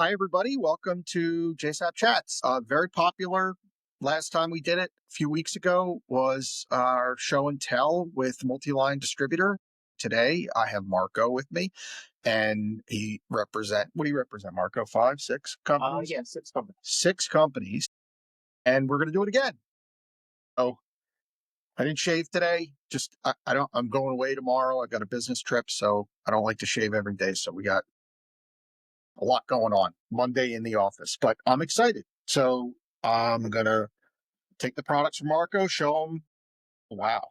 Hi, everybody. Welcome to JaySapChats. Very popular. Last time we did it a few weeks ago was our show and tell with multi-line distributor. Today, I have Marco with me, and what do you represent, Marco? Five, six companies? Yes, it's coming. Six companies, and we're going to do it again. Oh, I didn't shave today. I'm going away tomorrow. I got a business trip, so I don't like to shave every day. So we got a lot going on Monday in the office, but I'm excited. So I'm going to take the products from Marco, show them. Wow.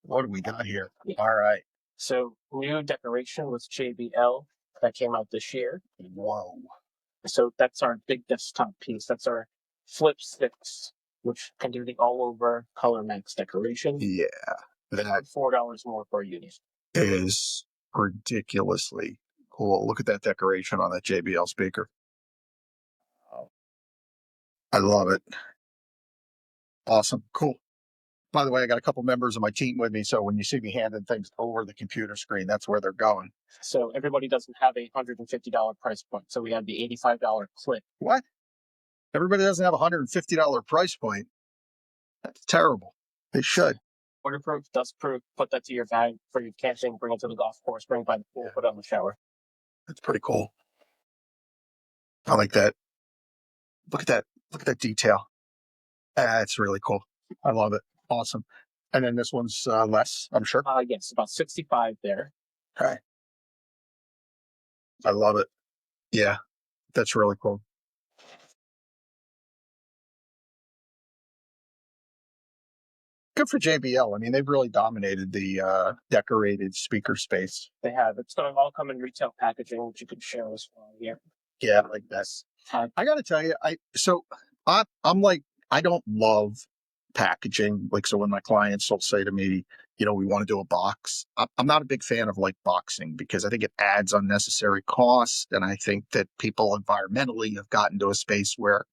What do we got here? Yeah. All right. So new decoration with JBL that came out this year. Whoa. So that's our big desktop piece. That's our flip sticks, which can do the all over color max decoration. Yeah. That $4 more per unit. is ridiculously cool. Look at that decoration on that JBL speaker. I love it. Awesome. Cool. By the way, I got a couple members of my team with me, so when you see me handing things over the computer screen, that's where they're going. So everybody doesn't have a $150 price point. So we have the $85 clip. What? Everybody doesn't have a $150 price point. That's terrible. They should. Waterproof, dustproof, put that to your bag for your camping, bring it to the golf course, bring it by the pool, put it on the shower. That's pretty cool. I like that. Look at that. Look at that detail. That's really cool. I love it. Awesome. And then this one's less, I'm sure. Yes, about 65 there. Okay. I love it. Yeah, that's really cool. Good for JBL. I mean, they've really dominated the decorated speaker space. They have. It's going to all come in retail packaging, which you can share as well here. Yeah, like this. I got to tell you, I'm like, I don't love packaging. Like, so when my clients will say to me, we want to do a box, I'm not a big fan of like boxing because I think it adds unnecessary cost. And I think that people environmentally have gotten to a space where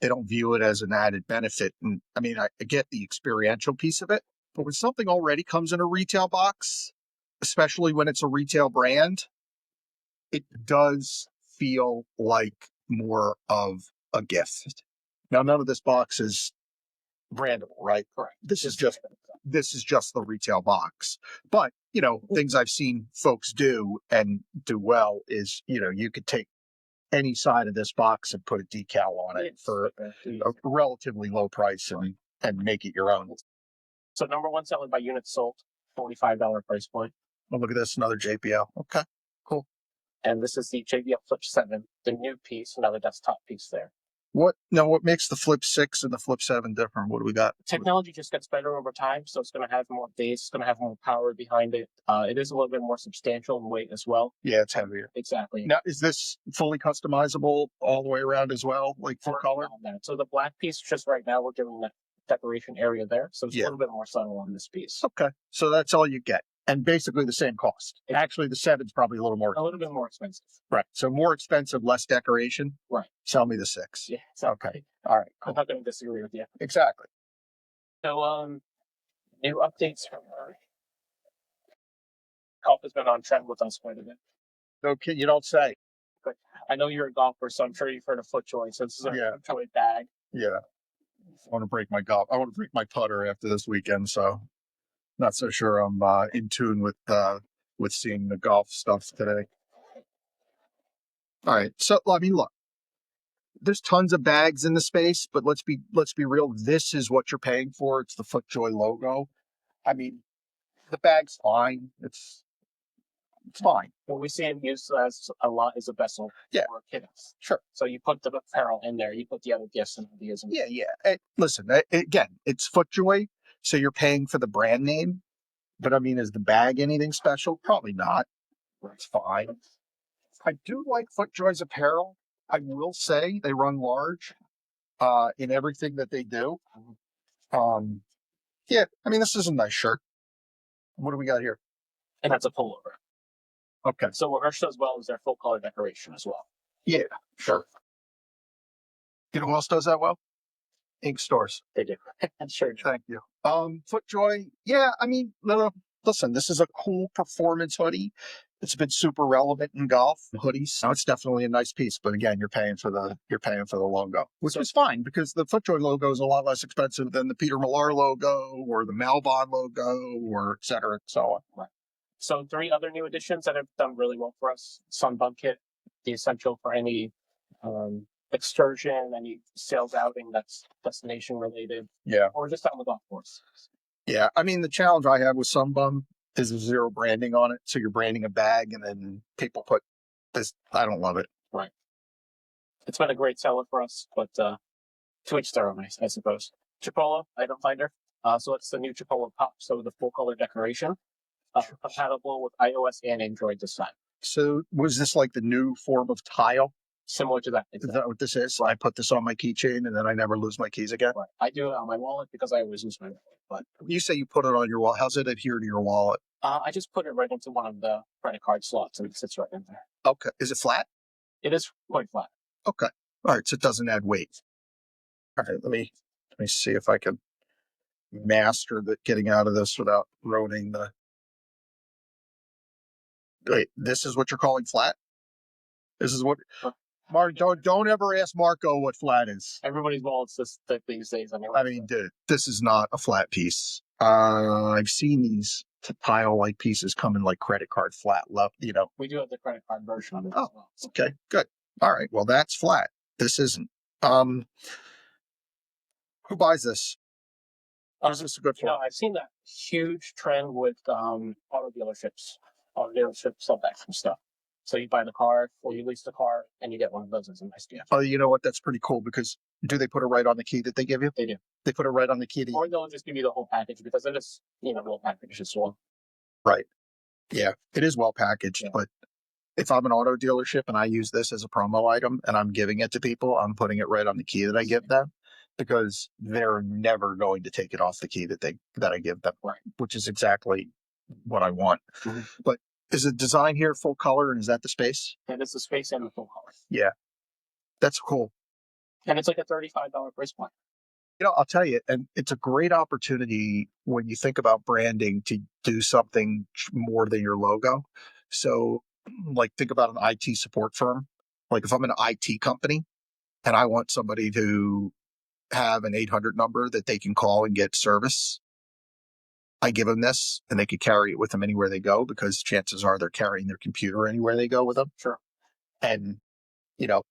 they don't view it as an added benefit. And I mean, I get the experiential piece of it, but when something already comes in a retail box, especially when it's a retail brand, it does feel like more of a gift. Now, none of this box is brandable, right? Correct. This is just the retail box. But, things I've seen folks do and do well is, you could take any side of this box and put a decal on it for a relatively low price and make it your own. So number one selling by unit sold, $45 price point. Oh, look at this, another JBL. Okay, cool. And this is the JBL Flip 7, the new piece, another desktop piece there. What makes the Flip 6 and the Flip 7 different? What do we got? Technology just gets better over time, so it's going to have more base, it's going to have more power behind it. It is a little bit more substantial in weight as well. Yeah, it's heavier. Exactly. Now, is this fully customizable all the way around as well, like full color? So the black piece, just right now, we're doing that decoration area there, so it's a little bit more subtle on this piece. Okay, so that's all you get. And basically the same cost. Actually, the 7's probably a little bit more expensive. Right. So more expensive, less decoration. Right. Sell me the 6. Yeah. Exactly. Okay. All right. Cool. I'm not going to disagree with you. Exactly. So, new updates from her. Golf has been on trend with us quite a bit. Okay, you don't say. But I know you're a golfer, so I'm sure you've heard of FootJoy. So this is a FootJoy bag. Yeah. I want to break my putter after this weekend, so not so sure I'm in tune with seeing the golf stuff today. All right. So I mean, look, there's tons of bags in the space, but let's be real. This is what you're paying for. It's the FootJoy logo. I mean, the bag's fine. It's fine. What we see it used as a lot is a vessel for kids. Sure. So you put the apparel in there, you put the other gifts and ideas in there. Yeah. Listen, again, it's FootJoy, so you're paying for the brand name. But I mean, is the bag anything special? Probably not. It's fine. I do like FootJoy's apparel. I will say they run large in everything that they do. Yeah, I mean, this is a nice shirt. What do we got here? And that's a pullover. Okay. So what Rush does well is their full color decoration as well. Yeah, sure. You know who else does that well? Ink stores. They do. Sure. Thank you. FootJoy. Yeah, I mean, listen, this is a cool performance hoodie. It's been super relevant in golf hoodies. Now it's definitely a nice piece, but again, you're paying for the logo, which is fine because the FootJoy logo is a lot less expensive than the Peter Millar logo or the Malbon logo or et cetera, and so on. Right. So 3 other new additions that have done really well for us: Sunbunk Kit, the essential for any excursion, any sales outing that's destination related, Yeah. or just on the golf course. Yeah. I mean, the challenge I have with Sunbum is there's zero branding on it. So you're branding a bag and then people put this. I don't love it. Right. It's been a great seller for us, but to each their own, I suppose. Chipola item finder. So it's the new Chipola Pop, so the full color decoration, compatible with iOS and Android this time. So was this like the new form of tile? Similar to that. Is that what this is? I put this on my keychain and then I never lose my keys again. Right. I do it on my wallet because I always lose my wallet. But you say you put it on your wallet. How's it adhere to your wallet? I just put it right into one of the credit card slots and it sits right in there. Okay. Is it flat? It is quite flat. Okay. All right. So it doesn't add weight. All right. Let me see if I can master the getting out of this without ruining the. Wait, this is what you're calling flat? This is what Mark, don't ever ask Marco what flat is. Everybody's wallet's this thick these days. I mean, dude, this is not a flat piece. I've seen these tile-like pieces come in like credit card flat. We do have the credit card version of it Oh, as well. okay, good. All right, well, that's flat. This isn't. Who buys this? Who's this good for? I've seen that huge trend with auto dealerships. Auto dealerships sell that kind of stuff. So you buy the car or you lease the car and you get one of those as a nice gift. Oh, you know what? That's pretty cool because do they put it right on the key that they give you? They do. They put it right on the key. Or they'll just give you the whole package because it is, well packaged as well. Right. Yeah, it is well packaged, but if I'm an auto dealership and I use this as a promo item and I'm giving it to people, I'm putting it right on the key that I give them because they're never going to take it off the key that I give them, right, which is exactly what I want. Mm-hmm. But is the design here full color and is that the space? And it's the space and the full color. Yeah, that's cool. And it's like a $35 price point. I'll tell you, and it's a great opportunity when you think about branding to do something more than your logo. So, like, think about an IT support firm. Like, if I'm an IT company and I want somebody to have an 800 number that they can call and get service, I give them this and they could carry it with them anywhere they go because chances are they're carrying their computer anywhere they go with them. Sure. And,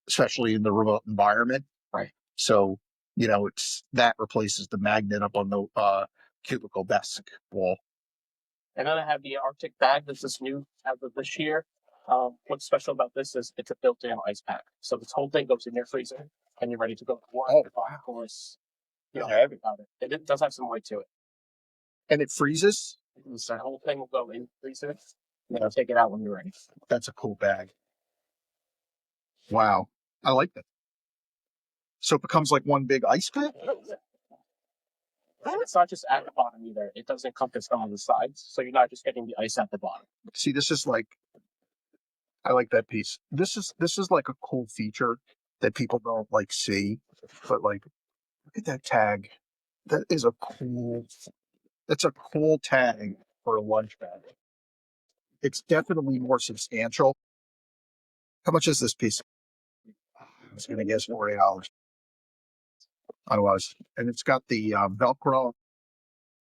especially in the remote environment. Right. So, it's that replaces the magnet up on the cubicle desk wall. And then I have the Arctic bag. This is new as of this year. What's special about this is it's a built-in ice pack. So this whole thing goes in your freezer and you're ready to go to work. Oh, wow. Of course. Heavy about it. It does have some weight to it. And it freezes? So the whole thing will go in the freezer and then take it out when you're ready. That's a cool bag. Wow. I like that. So it becomes like one big ice pack? And it's not just at the bottom either. It does encompass some of the sides. So you're not just getting the ice at the bottom. See, this is like, I like that piece. This is like a cool feature that people don't like see, but like, look at that tag. That's a cool tag for a lunch bag. It's definitely more substantial. How much is this piece? I was going to guess $40. I was. And it's got the Velcro,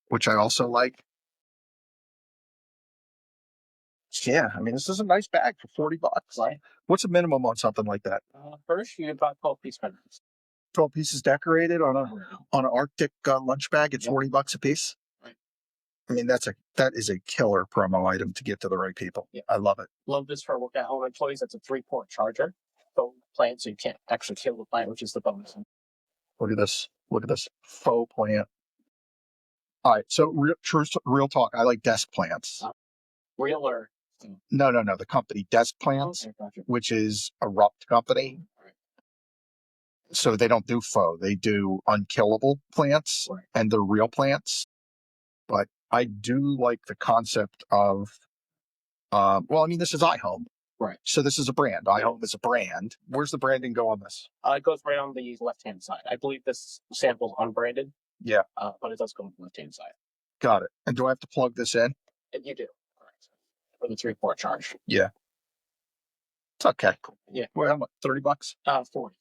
which I also like. Yeah, I mean, this is a nice bag for $40. Right. What's a minimum on something like that? First, you about 12-piece minimums. 12 pieces decorated on an Arctic lunch bag at $40 a piece. Right. I mean, that is a killer promo item to get to the right people. Yeah. I love it. Love this for work at home employees. That's a 3-port charger. Faux plant, so you can't actually kill the plant, which is the bonus. Look at this. Look at this faux plant. All right. So real talk. I like desk plants. Real or? No. The company Desk Plants, okay, gotcha. Which is a Rupt company. Right. So they don't do faux. They do unkillable plants, right, and they're real plants. But I do like the concept of, this is iHome. Right. So this is a brand. iHome is a brand. Where's the branding go on this? It goes right on the left-hand side. I believe this sample's unbranded. Yeah. But it does go on the left-hand side. Got it. And do I have to plug this in? And you do. Correct. For the 3-quart charge. Yeah. It's okay. Yeah. Well, how much? $30? 40.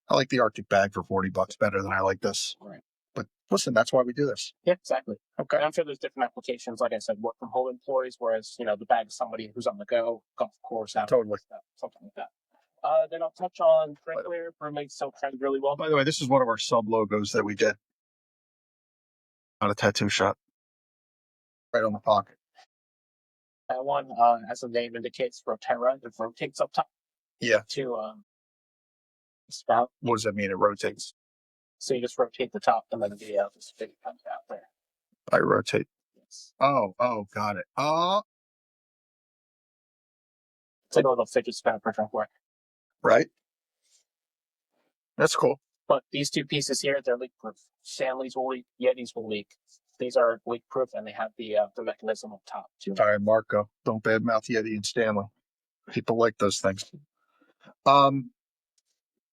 I like the Arctic bag for $40 better than I like this. Right. But listen, that's why we do this. Yeah, exactly. Okay. And I'm sure there's different applications, like I said, work from home employees, whereas, the bag is somebody who's on the go, golf course, out, Totally. something like that. Then I'll touch on drinkware. Roommates sell trend really well. By the way, this is one of our sub logos that we did on a tattoo shop. Right on the pocket. That one, as the name indicates, Rotera, it rotates up top. Yeah. To spout. What does that mean? It rotates. So you just rotate the top and then the spit comes out there. I rotate. Yes. Oh, got it. It's like a little fidget spinner for drinkware. Right. That's cool. But these two pieces here, they're leak proof. Stanley's will leak, Yeti's will leak. These are leak proof and they have the mechanism up top too. All right, Marco. Don't badmouth Yeti and Stanley. People like those things.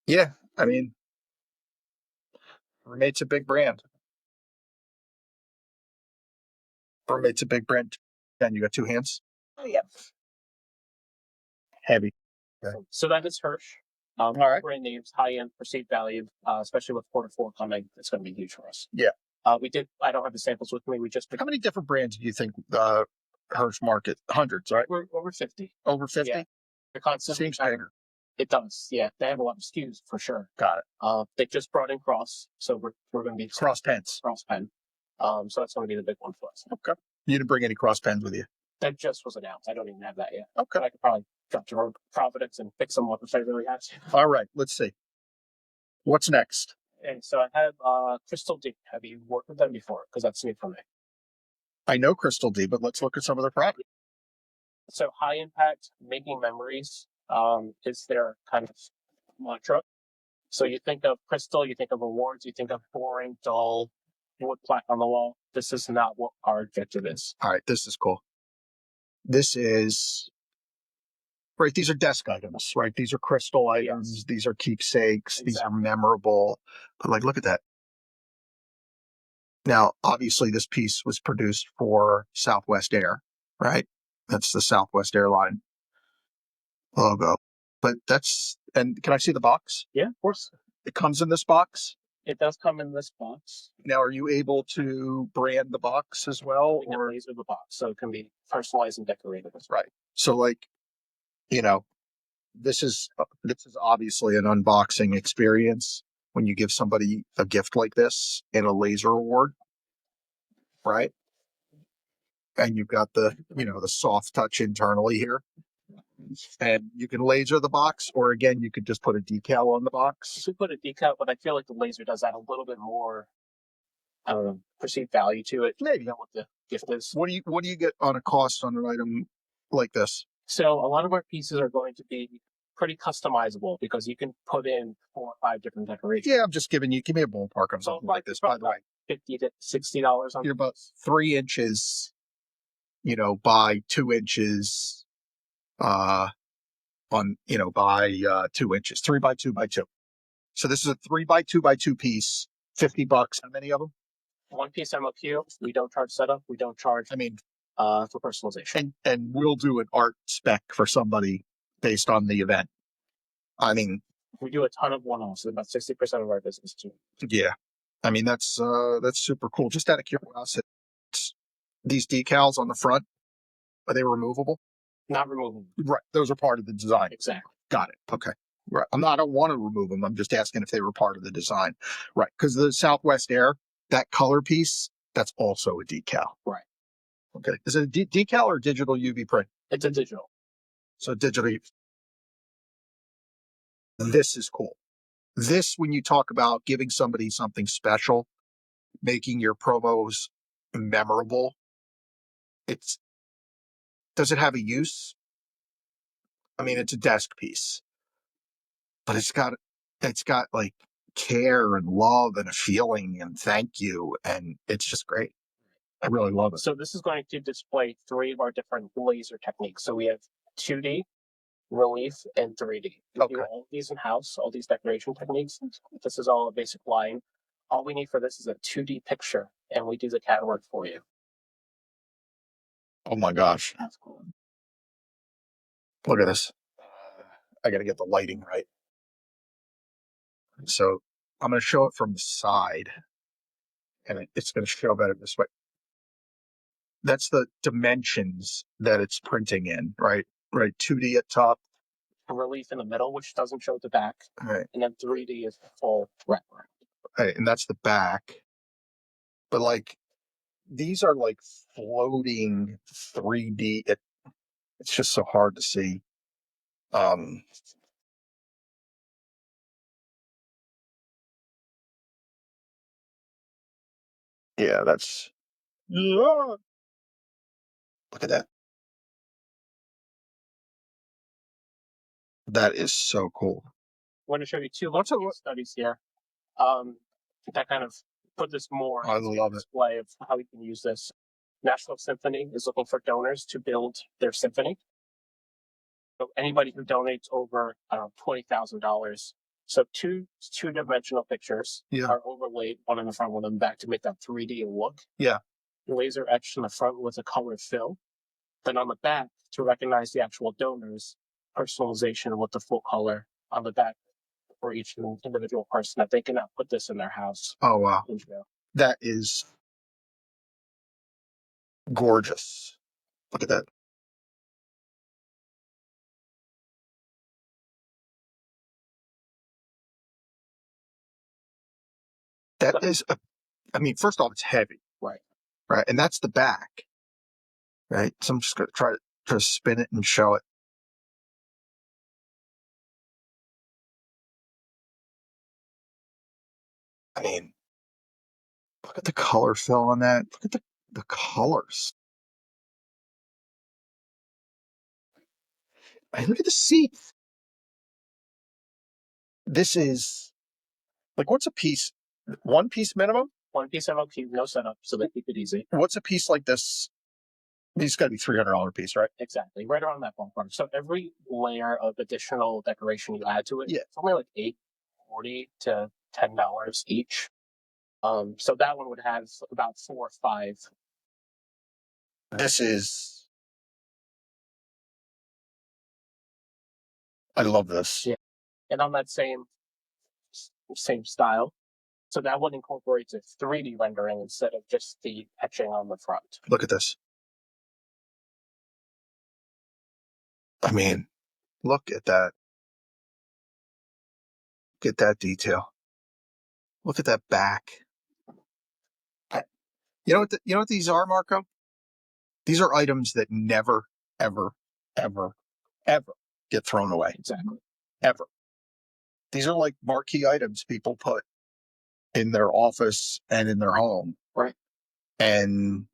Yeah, I mean, Roommate's a big brand. Roommate's a big brand. And you got two hands? Oh, yeah. Heavy. Okay. So that is Hirsch. All right. Brand names, high end, perceived value, especially with Q4 coming, it's going to be huge for us. Yeah. I don't have the samples with me. We just How many different brands do you think Hirsch market? Hundreds, right? We're over 50. Over 50? Yeah. They're constantly Seems bigger. It does. Yeah. They have a lot of SKUs for sure. Got it. They just brought in Cross. So we're going to be Cross pens. Cross pen. So that's going to be the big one for us. Okay. You didn't bring any cross pens with you? That just was announced. I don't even have that yet. Okay. But I could probably drop to Providence and pick some up if I really had to. All right. Let's see. What's next? And so I have Crystal D. Have you worked with them before? Because that's new for me. I know Crystal D, but let's look at some of their products. So high impact, making memories is their kind of mantra. So you think of Crystal, you think of awards, you think of boring, dull, wood plaque on the wall. This is not what our objective is. All right. This is cool. This is, right, these are desk items, right? These are crystal items. Yes. These are keepsakes. Exactly. These are memorable. But like, look at that. Now, obviously, this piece was produced for Southwest Air, right? That's the Southwest Airline logo. But and can I see the box? Yeah, of course. It comes in this box. It does come in this box. Now, are you able to brand the box as well? We can laser the box, so it can be personalized and decorated as well. Right. So, like, this is obviously an unboxing experience when you give somebody a gift like this in a laser award, right? And you've got the soft touch internally here. And you can laser the box, or again, you could just put a decal on the box. You could put a decal, but I feel like the laser does add a little bit more, I don't know, perceived value to it. Maybe. Than what the gift is. What do you get on a cost on an item like this? So a lot of our pieces are going to be pretty customizable because you can put in 4 or 5 different decorations. Yeah, I'm just give me a ballpark on something like this, by the way. $50 to $60 on. You're about 3 inches, by 2 inches, by 2 inches, 3 by 2 by 2. So this is a 3 by 2 by 2 piece, $50. How many of them? 1 piece MOQ. We don't charge setup. We don't charge. For personalization. And we'll do an art spec for somebody based on the event. We do a ton of one-offs. About 60% of our business too. Yeah, that's super cool. Just out of curiosity, these decals on the front, are they removable? Not removable. Right, those are part of the design. Exactly. Got it. Okay. Right. I don't want to remove them. I'm just asking if they were part of the design. Right, because the Southwest Air, that color piece, that's also a decal. Right. Okay. Is it a decal or digital UV print? It's a digital. So digital. This is cool. This, when you talk about giving somebody something special, making your promos memorable, does it have a use? It's a desk piece, but it's got like care and love and a feeling and thank you. And it's just great. I really love it. So this is going to display 3 of our different laser techniques. So we have 2D, relief, and 3D. We do all of these in-house, all these decoration techniques. This is all a basic line. All we need for this is a 2D picture, and we do the CAD work for you. Oh my gosh. That's cool. Look at this. I got to get the lighting right. So I'm going to show it from the side, and it's going to show better this way. That's the dimensions that it's printing in, right? Right. 2D at top. Relief in the middle, which doesn't show the back. Right. And then 3D is the full wraparound. Right. And that's the back. But like, these are like floating 3D. It's just so hard to see. Yeah, that's, yeah. Look at that. That is so cool. I want to show you two What's case studies here. That kind of put this more I into love it. display of how you can use this. National Symphony is looking for donors to build their symphony. So anybody who donates over $20,000. So two-dimensional pictures Yeah. are overlaid, one in the front, one in the back, to make that 3D look. Yeah. Laser etched in the front with a color fill. Then on the back, to recognize the actual donors, personalization with the full color on the back for each individual person, that they can now put this in their house. Oh, wow. That is gorgeous. Look at that. That is, I mean, first off, it's heavy. Right. Right. And that's the back. Right. So I'm just going to try to spin it and show it. I mean, look at the color fill on that. Look at the colors. I mean, look at the seats. This is like, what's a piece? One piece minimum? One piece of cube, no setup, so they keep it easy. What's a piece like this? These got to be $300 piece, right? Exactly, right around that ballpark. So every layer of additional decoration you add to it, Yeah. it's only like $8.40 to $10 each. So that one would have about 4 or 5. This is, I love this. Yeah. And on that same style, so that one incorporates a 3D rendering instead of just the etching on the front. Look at this. I mean, look at that. Look at that detail. Look at that back. You know what these are, Marco? These are items that never, ever, ever, ever get thrown away. Exactly. Ever. These are like marquee items people put in their office and in their home. Right. And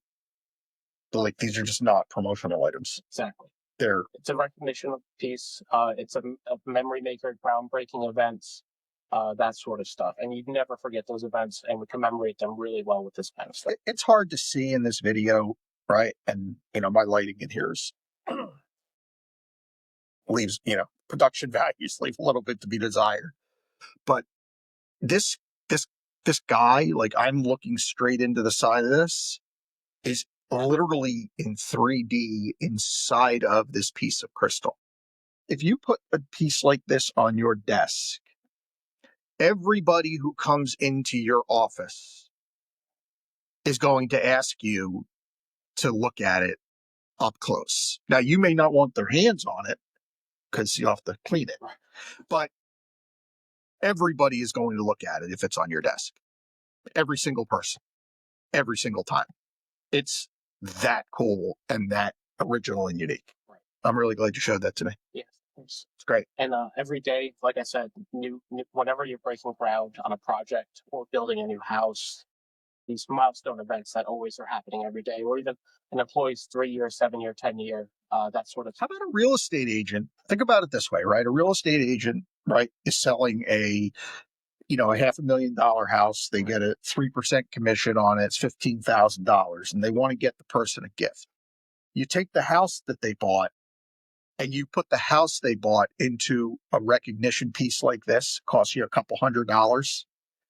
like, these are just not promotional items. Exactly. It's a recognition piece. It's a memory maker, groundbreaking events, that sort of stuff. And you'd never forget those events, and we commemorate them really well with this kind of stuff. It's hard to see in this video, right? And my lighting in here is leaves, production values leave a little bit to be desired. But this guy, like, I'm looking straight into the side of this, is literally in 3D inside of this piece of crystal. If you put a piece like this on your desk, everybody who comes into your office is going to ask you to look at it up close. Now, you may not want their hands on it because you have to clean it, but everybody is going to look at it if it's on your desk. Every single person, every single time. It's that cool and that original and unique. Right. I'm really glad you showed that to me. Yes. It's great. And every day, like I said, new whenever you're breaking ground on a project or building a new house, these milestone events that always are happening every day, or even an employee's 3-year, 7-year, 10-year, that sort of. How about a real estate agent? Think about it this way, right? A real estate agent, right, is selling a $500,000 house. They get a 3% commission on it. It's $15,000, and they want to get the person a gift. You take the house that they bought and you put the house they bought into a recognition piece like this, costs you a couple $100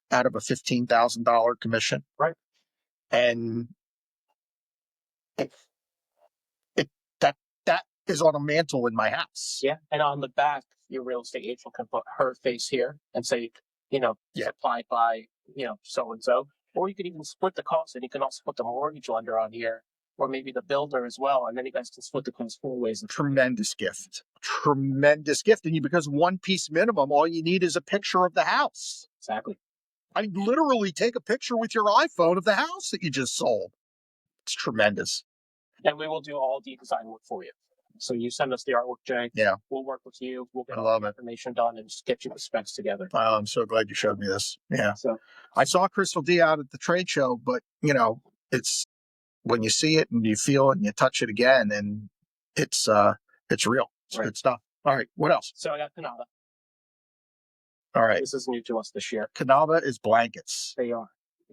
out of a $15,000 commission. Right. And is on a mantle in my house. Yeah, and on the back, your real estate agent can put her face here and say, Yeah. supplied by, so and so. Or you could even split the cost, and you can also put the mortgage lender on here, or maybe the builder as well, and then you guys can split the cost 4 ways. Tremendous gift. Tremendous gift. And because one piece minimum, all you need is a picture of the house. Exactly. I literally take a picture with your iPhone of the house that you just sold. It's tremendous. And we will do all the design work for you. So you send us the artwork, Jay. Yeah. We'll work with you. We'll get I all love the it. information done and just get you the specs together. I'm so glad you showed me this. Yeah. So I saw Crystal D out at the trade show, but it's when you see it and you feel it and you touch it again, and it's real. It's Right. good stuff. All right. What else? I got Canada. All right. This is new to us this year. Canava is blankets. They are.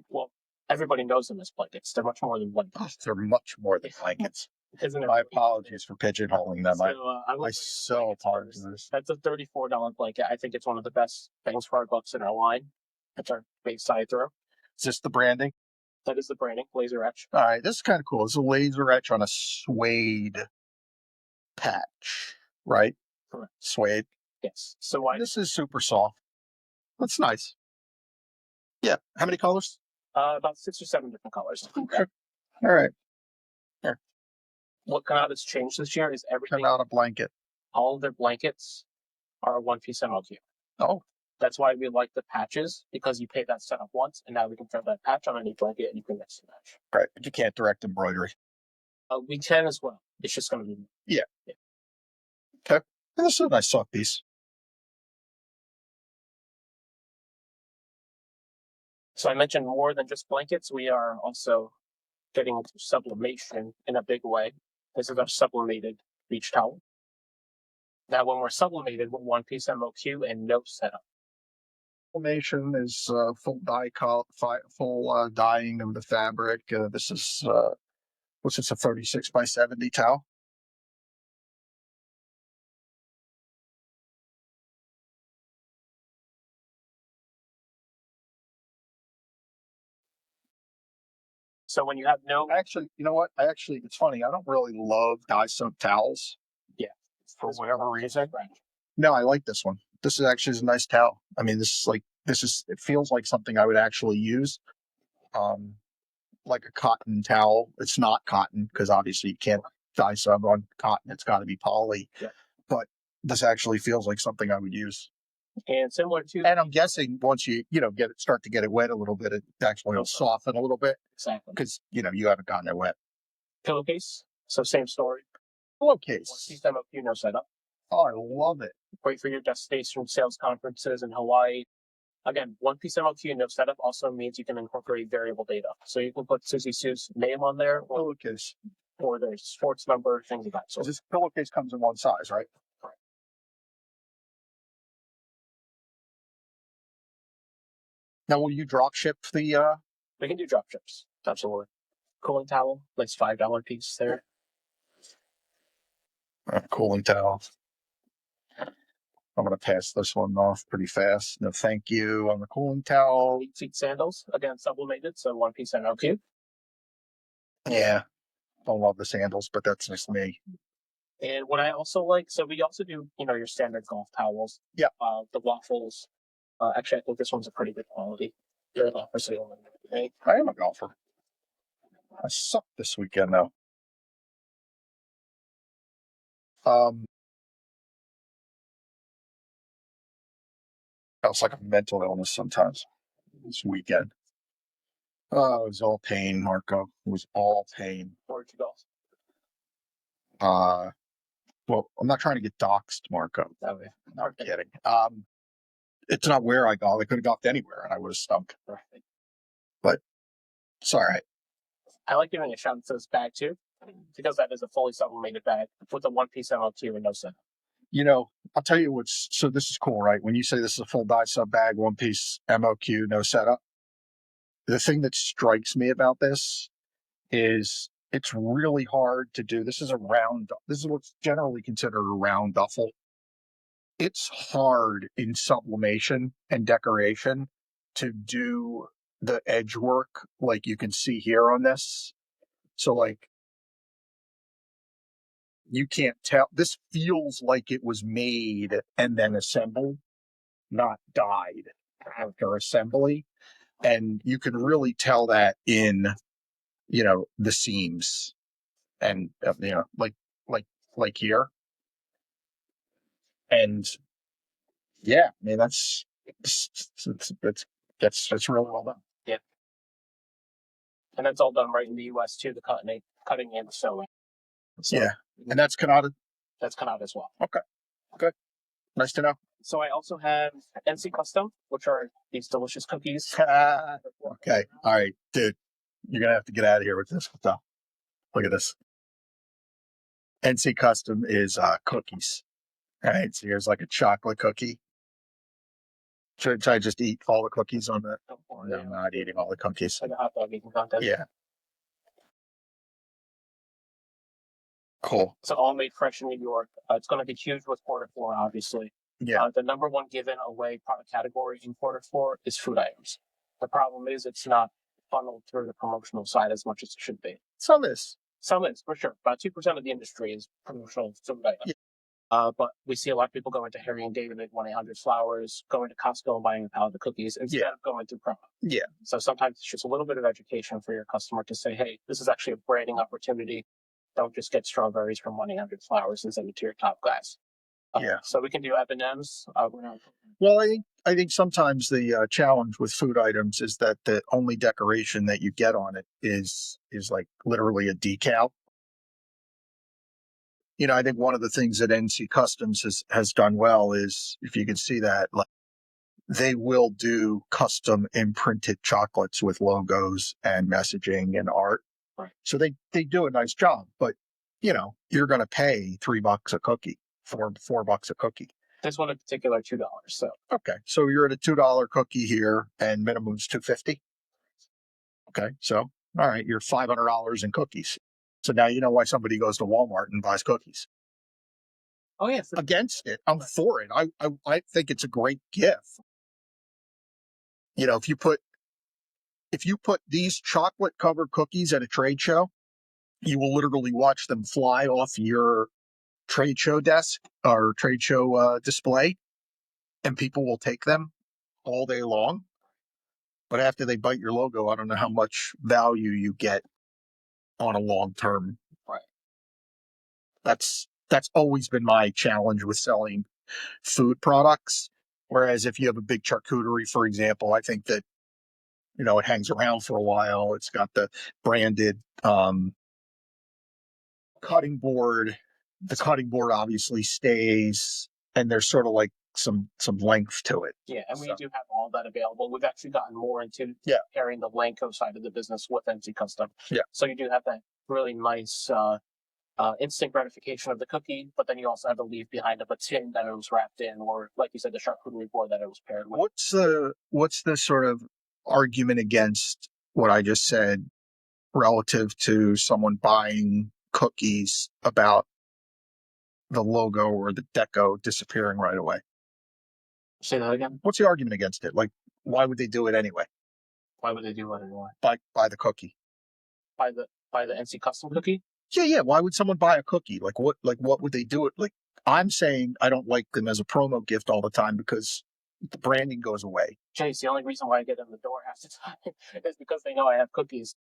Well, everybody knows them as blankets. They're much more than blankets. Oh, they're much more than blankets. Isn't it? My apologies for pigeonholing them. I so apologize. That's a $34 blanket. I think it's one of the best things for our bucks in our line. That's our base side throw. Is this the branding? That is the branding, laser etch. All right, this is kind of cool. It's a laser etch on a suede patch, right? Correct. Suede. Yes. So why? This is super soft. That's nice. Yeah. How many colors? About 6 or 7 different colors. Okay. All right. What Canada's changed this year is everything. Come out a blanket. All of their blankets are a one-piece MLQ. Oh. That's why we like the patches, because you pay that setup once, and now we can throw that patch on any blanket and you can mix and match. Right, but you can't direct embroidery. We can as well. It's just going to be. Yeah. Okay. This is a nice soft piece. So I mentioned more than just blankets. We are also getting into sublimation in a big way. This is our sublimated beach towel. Now, when we're sublimated, we're one-piece MOQ and no setup. Sublimation is full dyeing of the fabric. This is what's this, a 36 by 70 towel? So when you have no, Actually, you know what? It's funny. I don't really love dye soaked towels. Yeah. For whatever reason. Right. No, I like this one. This is actually a nice towel. I mean, it feels like something I would actually use. Like a cotton towel. It's not cotton because obviously you can't dye sub on cotton. It's got to be poly. Yeah. But this actually feels like something I would use. And similar to, and I'm guessing once you start to get it wet a little bit, it actually will soften a little bit. Exactly. Because you haven't gotten it wet. Pillowcase. So same story. Pillowcase. One-piece MOQ, no setup. Oh, I love it. Great for your destination sales conferences in Hawaii. Again, one-piece MOQ, no setup also means you can incorporate variable data. So you can put Susie Sue's name on there, Pillowcase. or their sports number, things like that. So this pillowcase comes in one size, right? Correct. Now, will you drop ship the? We can do drop ships. Absolutely. Cooling towel, nice $5 piece there. Cooling towel. I'm going to pass this one off pretty fast. No, thank you on the cooling towel. 8-feet sandals, again, sublimated, so one-piece MLQ. Yeah, don't love the sandals, but that's just me. And what I also like, so we also do, your standard golf towels. Yeah. The waffles. Actually, I think this one's a pretty good quality. You're a golfer, so you'll know. I am a golfer. I sucked this weekend though. That was like a mental illness sometimes. This weekend. Oh, it was all pain, Marco. It was all pain. Where'd you golf? Well, I'm not trying to get doxxed, Marco. That way. No, I'm kidding. It's not where I golf. I could have golfed anywhere and I would have stunk. Right. But it's all right. I like giving a shout out to this bag too, because that is a fully sublimated bag with a one-piece MLQ and no setup. I'll tell you so this is cool, right? When you say this is a full dye sub bag, one piece MOQ, no setup. The thing that strikes me about this is it's really hard to do. This is what's generally considered a round duffel. It's hard in sublimation and decoration to do the edge work like you can see here on this. So like you can't tell. This feels like it was made and then assembled, not dyed after assembly. And you can really tell that in, the seams and, like here. And yeah, I mean, that's really well done. Yeah. And that's all done right in the US too, the cutting and the sewing. So Yeah. And that's Canada. that's come out as well. Okay. Good. Nice to know. So I also have NC Custom, which are these delicious cookies. Okay. All right, dude. You're gonna have to get out of here with this. Look at this. NC Custom is cookies. All right. So here's like a chocolate cookie. Should I just eat all the cookies on that? No, I'm not eating all the cookies. Like a hot dog eating contest. Yeah. Cool. So all made fresh in New York. It's going to be huge with quarter four, obviously. Yeah. The number one given away product category in quarter four is food items. The problem is it's not funneled through the promotional side as much as it should be. Some is. Some is, for sure. About 2% of the industry is promotional food items. Yeah. But we see a lot of people going to Harry and David at 1-800-Flowers, going to Costco and buying a pallet of cookies instead of going through promo. Yeah. So sometimes it's just a little bit of education for your customer to say, hey, this is actually a branding opportunity. Don't just get strawberries from 1-800-Flowers and send it to your top guys. Yeah. So we can do M&Ms. Well, I think sometimes the challenge with food items is that the only decoration that you get on it is like literally a decal. I think one of the things that NC Customs has done well is, if you can see that, like, they will do custom imprinted chocolates with logos and messaging and art. Right. So they do a nice job, but you're going to pay $3 a cookie, $4 a cookie. This one in particular, $2. So okay, so you're at a $2 cookie here, and minimum's $2.50. Okay, so all right, you're $500 in cookies. So now you know why somebody goes to Walmart and buys cookies. Oh yeah, against it. I'm for it. I think it's a great gift. If you put these chocolate covered cookies at a trade show, you will literally watch them fly off your trade show desk or trade show display, and people will take them all day long. But after they bite your logo, I don't know how much value you get on a long term. Right. That's always been my challenge with selling food products. Whereas if you have a big charcuterie, for example, I think that it hangs around for a while. It's got the branded cutting board. The cutting board obviously stays, and there's sort of like some length to it. Yeah, and we do have all that available. We've actually gotten more into carrying the Lanco side of the business with NC Custom. Yeah. So you do have that really nice instant gratification of the cookie, but then you also have the leaf behind of a tin that it was wrapped in, or like you said, the charcuterie board that it was paired with. What's the sort of argument against what I just said relative to someone buying cookies about the logo or the deco disappearing right away? Say that again. What's the argument against it? Like, why would they do it anyway? Why would they do it anyway? Buy the cookie. Buy the NC Custom cookie? Yeah. Why would someone buy a cookie? Like what would they do it? Like, I'm saying I don't like them as a promo gift all the time because the branding goes away. Chase, the only reason why I get in the door half the time is because they know I have cookies.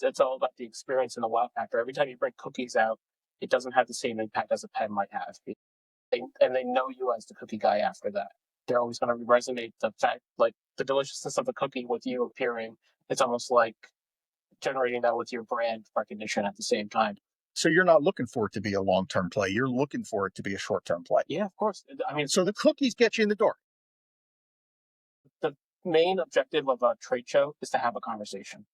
It's all about the experience and the wow factor. Every time you bring cookies out, it doesn't have the same impact as a pen might have. And they know you as the cookie guy after that. They're always going to resonate the fact, like the deliciousness of the cookie with you appearing. It's almost like generating that with your brand recognition at the same time. So you're not looking for it to be a long-term play. You're looking for it to be a short-term play. Yeah, of course. I mean, so the cookies get you in the door. The main objective of a trade show is to have a conversation.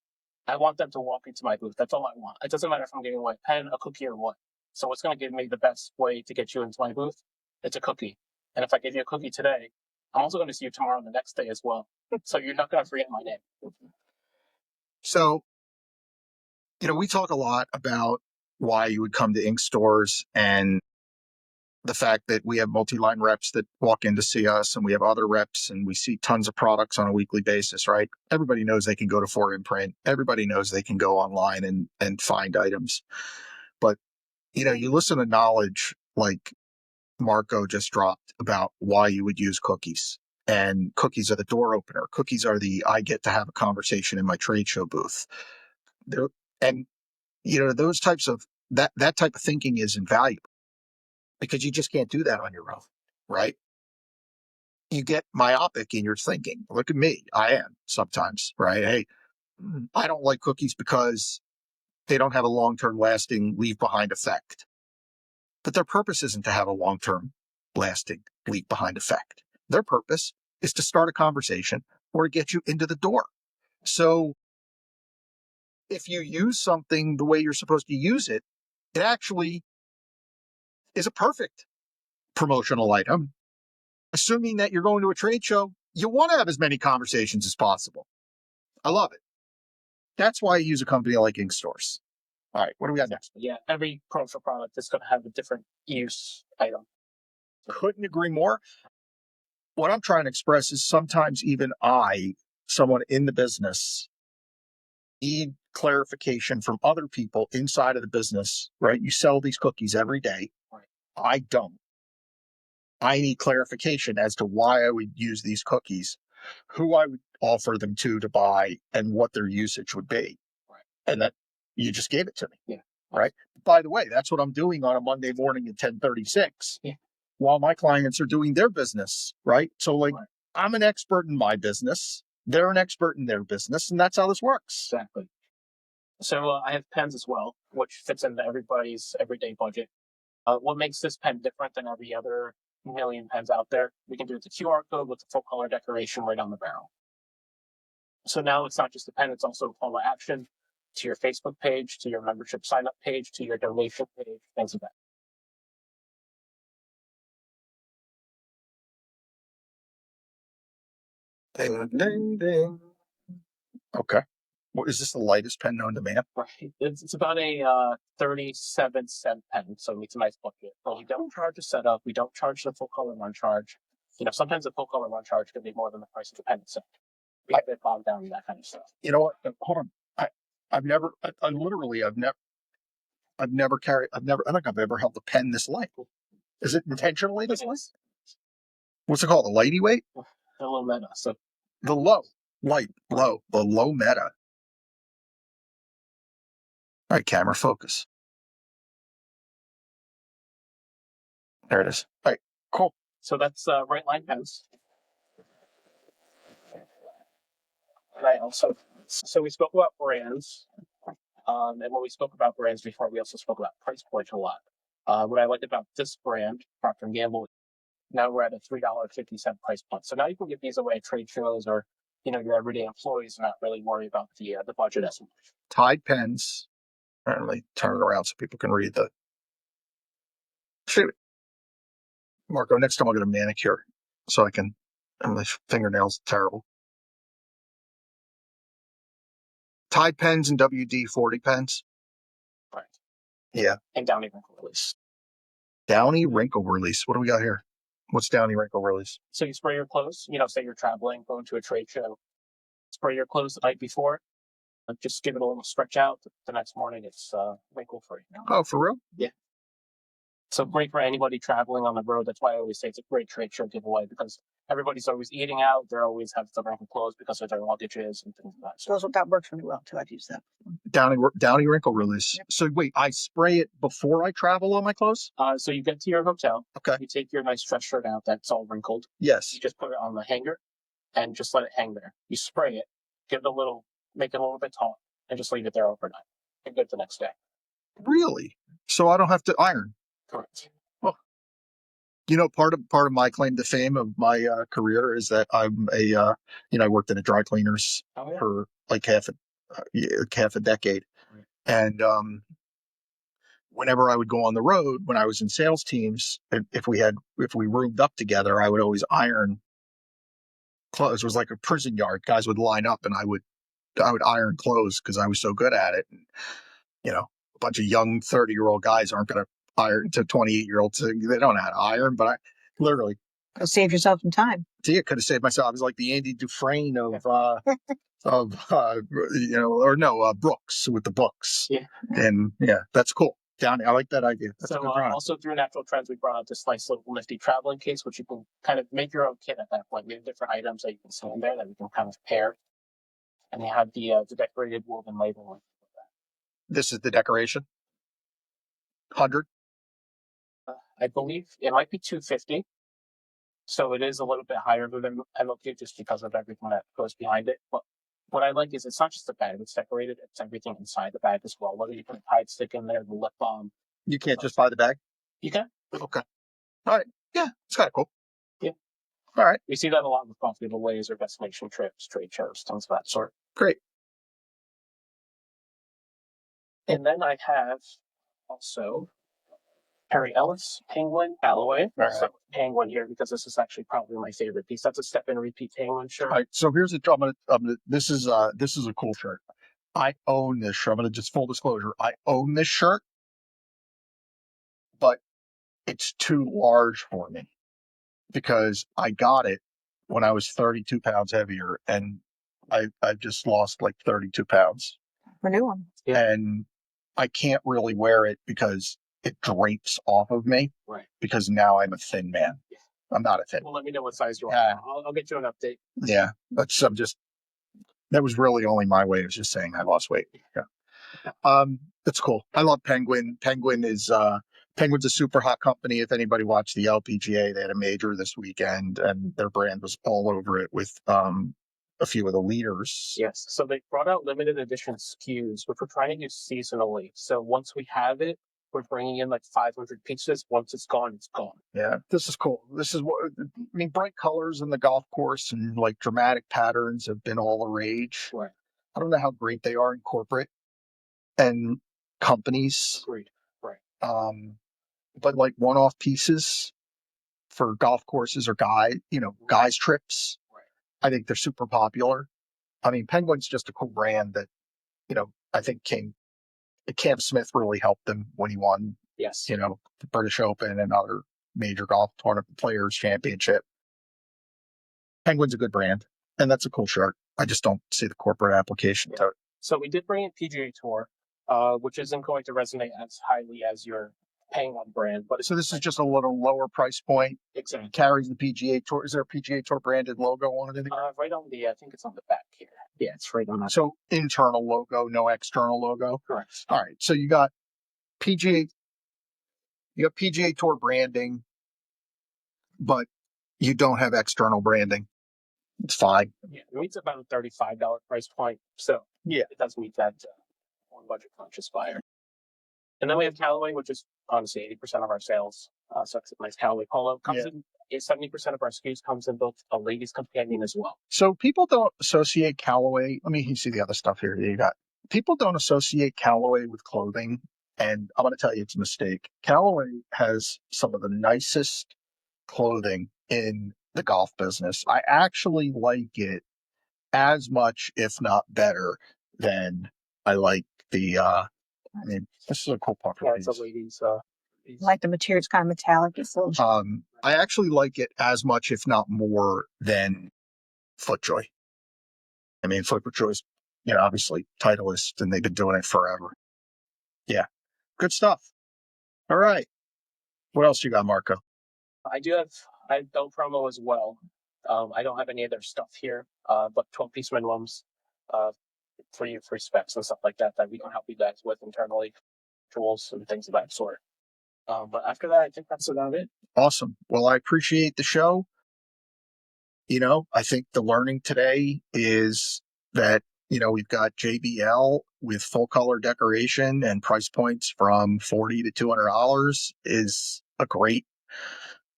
I want them to walk into my booth. That's all I want. It doesn't matter if I'm giving away a pen, a cookie, or what. So what's going to give me the best way to get you into my booth? It's a cookie. And if I give you a cookie today, I'm also going to see you tomorrow and the next day as well. So you're not going to forget my name. So, we talk a lot about why you would come to ink stores and the fact that we have multi-line reps that walk in to see us, and we have other reps, and we see tons of products on a weekly basis, right? Everybody knows they can go to 4imprint. Everybody knows they can go online and find items. But you listen to knowledge like Marco just dropped about why you would use cookies. And cookies are the door opener. Cookies are I get to have a conversation in my trade show booth. They're, and, those types of, that type of thinking is invaluable because you just can't do that on your own, right? You get myopic in your thinking. Look at me. I am sometimes, right? Hey, I don't like cookies because they don't have a long-term lasting leave behind effect. But their purpose isn't to have a long-term lasting leave behind effect. Their purpose is to start a conversation or to get you into the door. So if you use something the way you're supposed to use it, it actually is a perfect promotional item. Assuming that you're going to a trade show, you want to have as many conversations as possible. I love it. That's why I use a company like Ink Stores. All right, what do we got next? Yeah, every promotional product is going to have a different use item. Couldn't agree more. What I'm trying to express is sometimes even someone in the business, need clarification from other people inside of the business, right? You sell these cookies every day. Right. I don't. I need clarification as to why I would use these cookies, who I would offer them to buy, and what their usage would be. Right. And that you just gave it to me. Yeah. Right. By the way, that's what I'm doing on a Monday morning at 10:36. Yeah. While my clients are doing their business. Right. So right. I'm an expert in my business. They're an expert in their business. And that's how this works. Exactly. So I have pens as well, which fits into everybody's everyday budget. What makes this pen different than every other million pens out there? We can do the QR code with the full color decoration right on the barrel. So now it's not just a pen, it's also a call to action to your Facebook page, to your membership sign up page, to your donation page, things like that. Ding, ding, ding. Okay. Well, is this the lightest pen known to man? Right. It's about a 37-cent pen, so it's a nice budget. But we don't charge a setup. We don't charge the full color run charge. Sometimes the full color run charge could be more than the price of the pen itself. We have it bogged down in that kind of stuff. You know what? Hold on. I've never carried. I don't think I've ever held a pen this light. Is it intentionally this light? What's it called? A lighty weight? A little meta. So the low meta. All right, camera focus. There it is. All right, cool. So that's right line pens. Right. So we spoke about brands. And when we spoke about brands before, we also spoke about price points a lot. What I like about this brand, Procter & Gamble, now we're at a $3.50 price point. So now you can get these away at trade shows or, your everyday employees and not really worry about the budget as much. Tide pens. Apparently, turn it around so people can read the. Shoot. Marco, next time I'll get a manicure so I can. And my fingernails terrible. Tide pens and WD-40 pens. Right. Yeah. And Downy wrinkle release. Downy wrinkle release. What do we got here? What's Downy wrinkle release? So you spray your clothes, say you're traveling, going to a trade show, spray your clothes the night before, just give it a little stretch out. The next morning it's wrinkle free. Oh, for real? Yeah. So great for anybody traveling on the road. That's why I always say it's a great trade show giveaway because everybody's always eating out. They always have the wrinkle clothes because of their luggages and things like that. So that works really well too. I've used that. Downy wrinkle release. Yep. So wait, I spray it before I travel on my clothes? So you get to your hotel. Okay. You take your nice dress shirt out that's all wrinkled. Yes. You just put it on the hanger and just let it hang there. You spray it, make it a little bit taut, and just leave it there overnight. You're good the next day. Really? So I don't have to iron? Correct. Well, part of my claim to fame of my career is that I'm I worked in a dry cleaners for like half a decade. Right. And whenever I would go on the road, when I was in sales teams, if we roomed up together, I would always iron clothes. It was like a prison yard. Guys would line up and I would iron clothes because I was so good at it. And, a bunch of young 30-year-old guys aren't going to iron to 28-year-olds. They don't know how to iron, but I literally. Save yourself some time. See, it could have saved myself. I was like the Andy Dufresne of Brooks with the books. Yeah. And yeah, that's cool. Down. I like that idea. That's a So good product. also through Natural Trends, we brought out this nice little nifty traveling case, which you can kind of make your own kit at that point. We have different items that you can see in there that we can kind of pair. And they have the decorated woven label. This is the decoration. 100. I believe it might be 250. So it is a little bit higher than MLQ just because of everything that goes behind it. But what I like is it's not just the bag that's decorated, it's everything inside the bag as well. Whether you put a Tide stick in there, the lip balm. You can't just buy the bag? You can. Okay. All right. Yeah, it's kind of cool. Yeah. All right. We see that a lot with coffee giveaways or destination trips, trade shows, things of that sort. Great. And then I have also Perry Ellis, Penguin, Callaway. Right. So Penguin here because this is actually probably my favorite piece. That's a step and repeat Penguin shirt. All right. So here's a. This is a cool shirt. I own this shirt. I'm gonna just full disclosure. I own this shirt, but it's too large for me because I got it when I was 32 pounds heavier, and I've just lost like 32 pounds, For a new one. Yeah. and I can't really wear it because it drapes off of me. Right. Because now I'm a thin man. Yeah. I'm not a thin. Well, let me know what size you are. Yeah. I'll get you an update. Yeah, that was really only my way of just saying I lost weight. Yeah. That's cool. I love Penguin. Penguin's a super hot company. If anybody watched the LPGA, they had a major this weekend and their brand was all over it with a few of the leaders. Yes. So they brought out limited edition SKUs, which we're trying to use seasonally. So once we have it, we're bringing in like 500 pieces. Once it's gone, it's gone. Yeah, this is cool. This is what I mean. Bright colors in the golf course and like dramatic patterns have been all the rage. Right. I don't know how great they are in corporate and companies. Agreed. Right. But like one-off pieces for golf courses or guys trips, Right. I think they're super popular. I mean, Penguin's just a cool brand that, I think Cam Smith really helped them when he won, Yes. the British Open and other major golf tournament players championship. Penguin's a good brand, and that's a cool shirt. I just don't see the corporate application to it. So we did bring in PGA Tour, which isn't going to resonate as highly as your Penguin brand, but So this is just a little lower price point. exactly. Carries the PGA Tour. Is there a PGA Tour branded logo on it? Right on I think it's on the back here. Yeah, it's right on that. So internal logo, no external logo. Correct. All right. So you got PGA Tour branding, but you don't have external branding. It's fine. Yeah, it meets about a $35 price point. So Yeah. it does meet that more budget conscious buyer. And then we have Callaway, which is honestly 80% of our sales. So it's a nice Callaway polo. Comes in 70% of our SKUs comes in both a ladies companion as well. So people don't associate Callaway. Let me see the other stuff here that you got. People don't associate Callaway with clothing, and I'm going to tell you it's a mistake. Callaway has some of the nicest clothing in the golf business. I actually like it as much, if not better, than I like the. This is a cool puffer Yeah, piece. it's a ladies. I like the material. It's kind of metallic. It's a little. I actually like it as much, if not more, than FootJoy. I mean, FootJoy's, obviously Titleist, and they've been doing it forever. Yeah, good stuff. All right, what else you got, Marco? I have Bell promo as well. I don't have any of their stuff here, but 12-piece minimums for you for specs and stuff like that we can help you guys with internally, tools and things of that sort. But after that, I think that's about it. Awesome. Well, I appreciate the show. I think the learning today is that, we've got JBL with full color decoration and price points from $40 to $200 is a great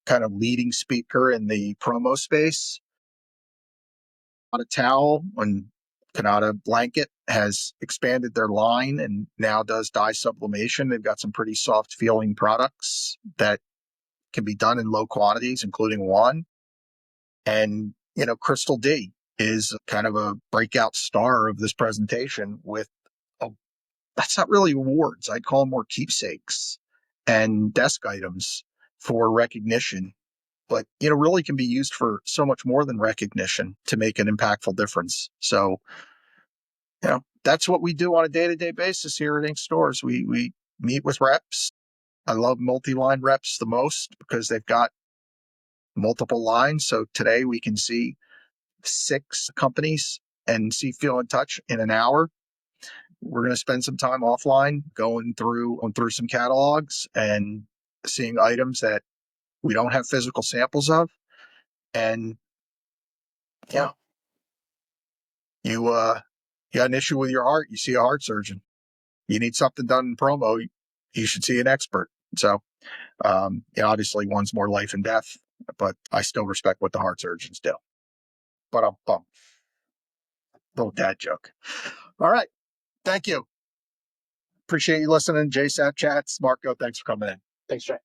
kind of leading speaker in the promo space. Kanata Towel and Kanata Blanket has expanded their line and now does dye sublimation. They've got some pretty soft feeling products that can be done in low quantities, including one. And, Crystal D is kind of a breakout star of this presentation with, that's not really awards. I'd call them more keepsakes and desk items for recognition, but, really can be used for so much more than recognition to make an impactful difference. So, that's what we do on a day-to-day basis here at Ink Stores. We meet with reps. I love multi-line reps the most because they've got multiple lines. So today we can see 6 companies and see, feel, and touch in an hour. We're going to spend some time offline going through some catalogs and seeing items that we don't have physical samples of. And yeah, you got an issue with your heart, you see a heart surgeon. You need something done in promo, you should see an expert. So, obviously one's more life and death, but I still respect what the heart surgeons do. But I'm bummed. Little dad joke. All right. Thank you. Appreciate you listening. JaySapChats. Marco, thanks for coming in. Thanks, Jay.